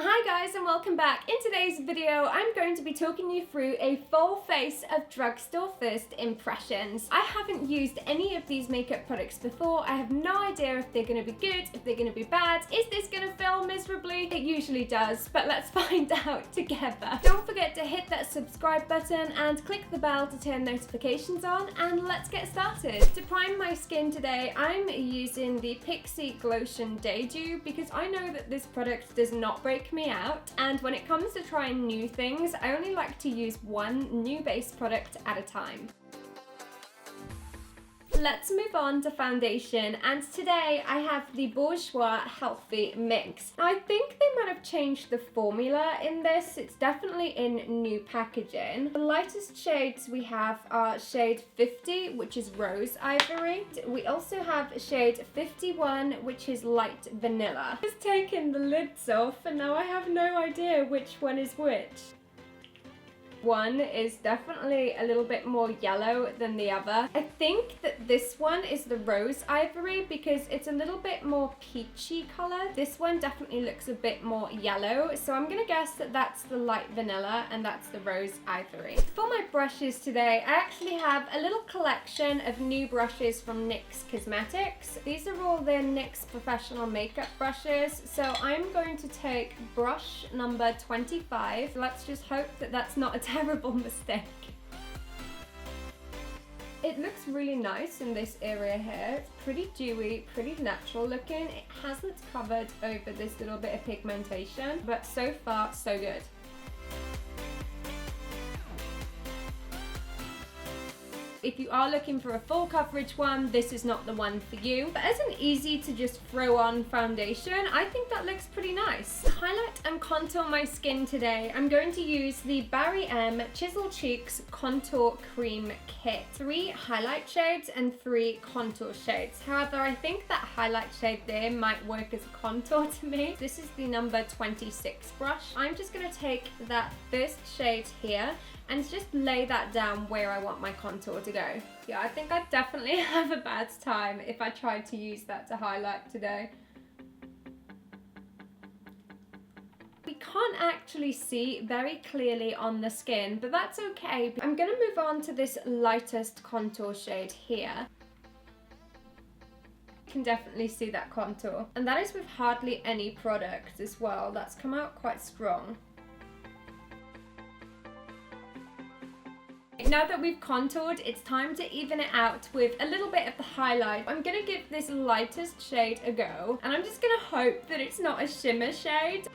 Hi guys and welcome back. In today's video I'm going to be talking you through a full face of drugstore first impressions. I haven't used any of these makeup products before. I have no idea if they're going to be good, if they're going to be bad. Is this going to fail miserably? It usually does, but let's find out together. Don't forget to hit that subscribe button and click the bell to turn notifications on, and let's get started. To prime my skin today I'm using the Pixi Glotion Day Dew because I know that this product does not break me out, and when it comes to trying new things I only like to use one new base product at a time. Let's move on to foundation, and today I have the Bourjois Healthy Mix. I think they might have changed the formula in this. It's definitely in new packaging. The lightest shades we have are shade 50, which is Rose Ivory. We also have shade 51, which is Light Vanilla. Just taken the lids off and now I have no idea which one is which. One is definitely a little bit more yellow than the other. I think that this one is the Rose Ivory because it's a little bit more peachy color. This one definitely looks a bit more yellow, so I'm gonna guess that that's the Light Vanilla and that's the Rose Ivory. For my brushes today, I actually have a little collection of new brushes from NYX Cosmetics. These are all their NYX professional makeup brushes, so I'm going to take brush number 25. Let's just hope that that's not a terrible mistake. It looks really nice in this area here. It's pretty dewy, pretty natural looking. It hasn't covered over this little bit of pigmentation, but so far so good. If you are looking for a full coverage one, this is not the one for you. But as an easy to just throw on foundation, I think that looks pretty nice. To highlight and contour my skin today, I'm going to use the Barry M Chisel Cheeks Contour Cream Kit. 3 highlight shades and 3 contour shades. However, I think that highlight shade there might work as a contour to me. This is the number 26 brush. I'm just going to take that first shade here and just lay that down where I want my contour to go. Yeah, I think I'd definitely have a bad time if I tried to use that to highlight today. We can't actually see very clearly on the skin, but that's okay. I'm gonna move on to this lightest contour shade here. You can definitely see that contour. And that is with hardly any product as well. That's come out quite strong. Now that we've contoured, it's time to even it out with a little bit of the highlight. I'm gonna give this lightest shade a go, and I'm just gonna hope that it's not a shimmer shade.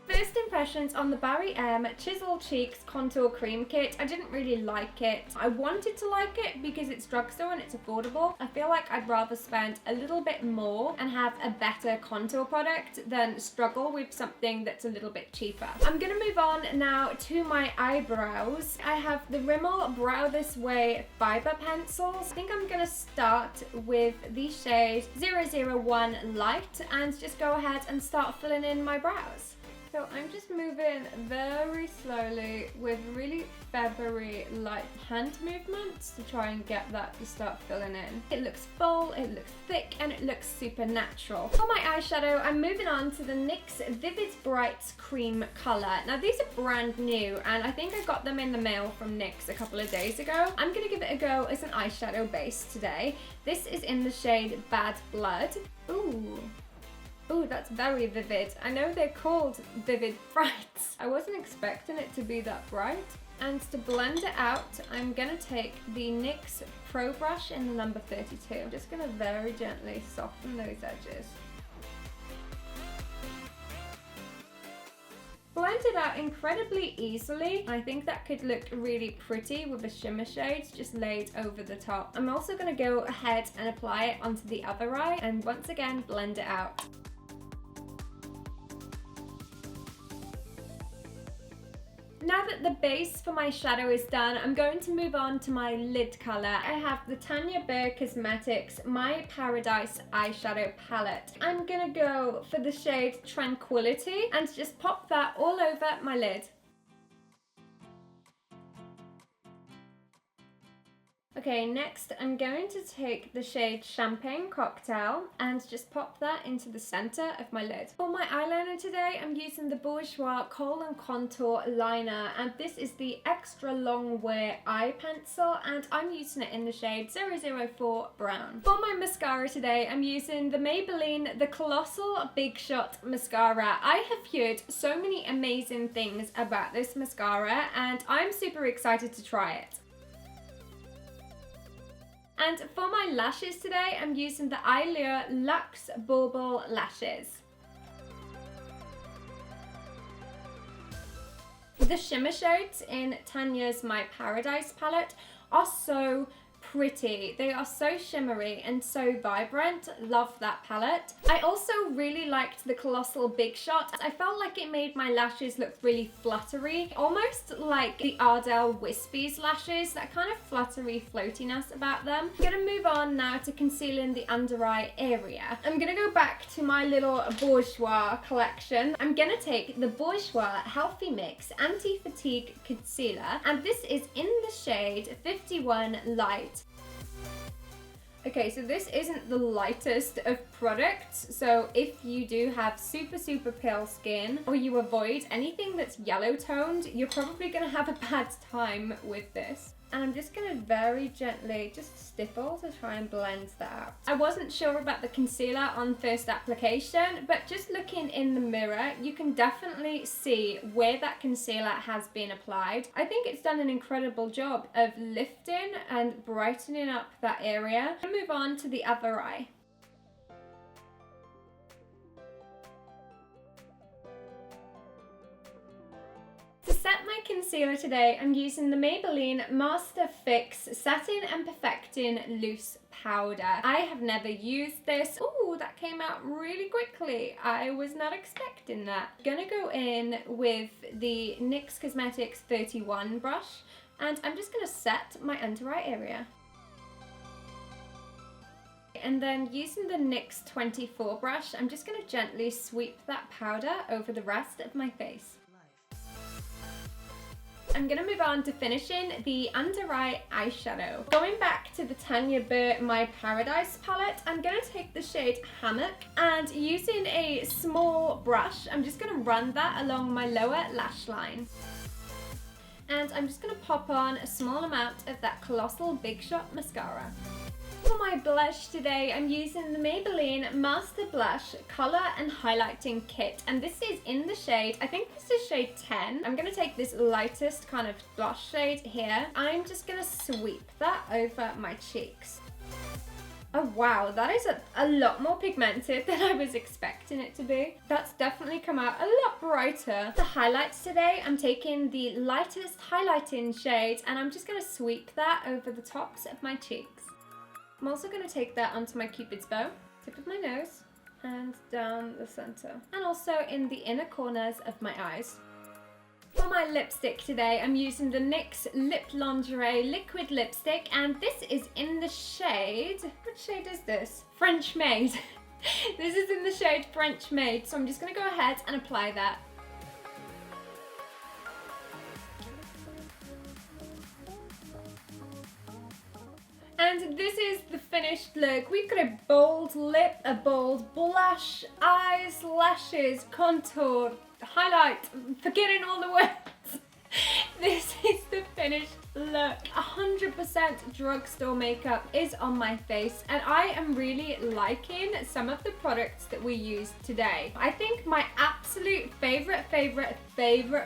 First impressions on the Barry M Chisel Cheeks Contour Cream Kit. I didn't really like it. I wanted to like it because it's drugstore and it's affordable. I feel like I'd rather spend a little bit more and have a better contour product than struggle with something that's a little bit cheaper. I'm gonna move on now to my eyebrows. I have the Rimmel Brow This Way Fiber Pencils. I think I'm gonna start with the shade 001 Light and just go ahead and start filling in my brows. So I'm just moving very slowly with really feathery light hand movements to try and get that to start filling in. It looks full, it looks thick, and it looks super natural. For my eyeshadow, I'm moving on to the NYX Vivid Brights Cream Color. Now these are brand new, and I think I got them in the mail from NYX a couple of days ago. I'm gonna give it a go as an eyeshadow base today. This is in the shade Bad Blood. Ooh, that's very vivid. I know they're called Vivid Brights. I wasn't expecting it to be that bright. And to blend it out, I'm gonna take the NYX Pro Brush in the number 32. I'm just gonna very gently soften those edges. Blend it out incredibly easily. I think that could look really pretty with the shimmer shades just laid over the top. I'm also gonna go ahead and apply it onto the other eye and once again blend it out. Now that the base for my shadow is done, I'm going to move on to my lid color. I have the Tanya Burr Cosmetics My Paradise eyeshadow palette. I'm gonna go for the shade Tranquility and just pop that all over my lid. Okay, next I'm going to take the shade Champagne Cocktail and just pop that into the center of my lid. For my eyeliner today, I'm using the Bourjois Kohl and Contour Liner, and this is the extra long wear eye pencil, and I'm using it in the shade 004 Brown. For my mascara today, I'm using the Maybelline The Colossal Big Shot Mascara. I have heard so many amazing things about this mascara, and I'm super excited to try it. And for my lashes today, I'm using the Eyelure Luxe Bauble Lashes. The shimmer shades in Tanya's My Paradise palette are so pretty. They are so shimmery and so vibrant. Love that palette. I also really liked the Colossal Big Shot. I felt like it made my lashes look really fluttery, almost like the Ardell Wispies lashes, that kind of fluttery floatiness about them. I'm gonna move on now to concealing the under eye area. I'm gonna go back to my little Bourjois collection. I'm gonna take the Bourjois Healthy Mix Anti-Fatigue Concealer, and this is in the shade 51 Light. Okay, so this isn't the lightest of products, so if you do have super pale skin or you avoid anything that's yellow toned, you're probably gonna have a bad time with this. And I'm just gonna very gently just stipple to try and blend that out. I wasn't sure about the concealer on first application, but just looking in the mirror, you can definitely see where that concealer has been applied. I think it's done an incredible job of lifting and brightening up that area. I'll move on to the other eye. To set my concealer today, I'm using the Maybelline Master Fix Satin and Perfecting Loose Powder. I have never used this. Ooh, that came out really quickly. I was not expecting that. I'm gonna go in with the NYX Cosmetics 31 brush, and I'm just gonna set my under eye area. And then using the NYX 24 brush, I'm just gonna gently sweep that powder over the rest of my face. I'm gonna move on to finishing the under eye eyeshadow. Going back to the Tanya Burr My Paradise palette, I'm gonna take the shade Hammock, and using a small brush, I'm just gonna run that along my lower lash line. And I'm just gonna pop on a small amount of that Colossal Big Shot mascara. For my blush today, I'm using the Maybelline Master Blush Color and Highlighting Kit, and this is in the shade, I think this is shade 10. I'm going to take this lightest kind of blush shade here. I'm just going to sweep that over my cheeks. Oh wow, that is a lot more pigmented than I was expecting it to be. That's definitely come out a lot brighter. The highlights today, I'm taking the lightest highlighting shade, and I'm just going to sweep that over the tops of my cheeks. I'm also going to take that onto my Cupid's bow, tip of my nose, and down the center. And also in the inner corners of my eyes. For my lipstick today, I'm using the NYX Lip Lingerie Liquid Lipstick, and this is in the shade, which shade is this? French Maid. This is in the shade French Maid, so I'm just going to go ahead and apply that. And this is the finished look. We've got a bold lip, a bold blush, eyes, lashes, contour, highlight, forgetting all the words. This is the finished look. 100% drugstore makeup is on my face, and I am really liking some of the products that we used today. I think my absolute favorite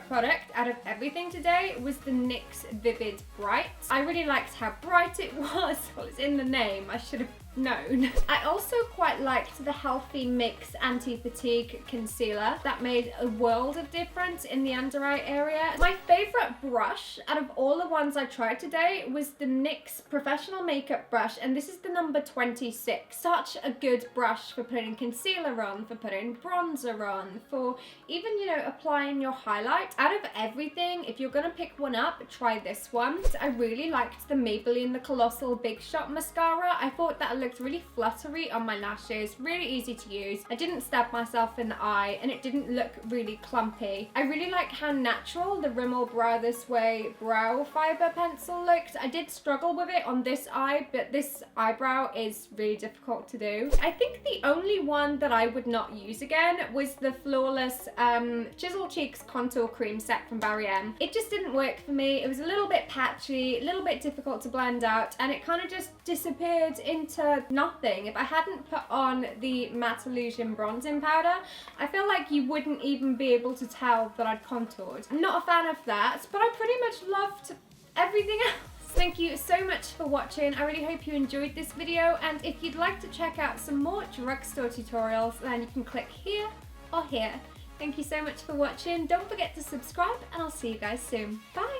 product out of everything today was the NYX Vivid Bright. I really liked how bright it was. Well, it's in the name, I should have known. I also quite liked the Healthy Mix Anti-Fatigue Concealer. That made a world of difference in the under eye area. My favorite brush out of all the ones I tried today was the NYX Professional Makeup Brush, and this is the number 26. Such a good brush for putting concealer on, for putting bronzer on, for even, you know, applying your highlight. Out of everything, if you're gonna pick one up, try this one. I really liked the Maybelline The Colossal Big Shot Mascara. I thought that looked really fluttery on my lashes, really easy to use. I didn't stab myself in the eye, and it didn't look really clumpy. I really like how natural the Rimmel Brow This Way brow fiber contour pencil looked. I did struggle with it on this eye, but this eyebrow is really difficult to do. I think the only one that I would not use again was the Flawless Chisel Cheeks Contour Cream Set from Barry M. It just didn't work for me. It was a little bit patchy, a little bit difficult to blend out, and it kind of just disappeared into nothing. If I hadn't put on the Matte Illusion bronzing powder, I feel like you wouldn't even be able to tell that I'd contoured. I'm not a fan of that, but I pretty much loved everything else. Thank you so much for watching. I really hope you enjoyed this video, and if you'd like to check out some more drugstore tutorials, then you can click here or here. Thank you so much for watching. Don't forget to subscribe, and I'll see you guys soon. Bye!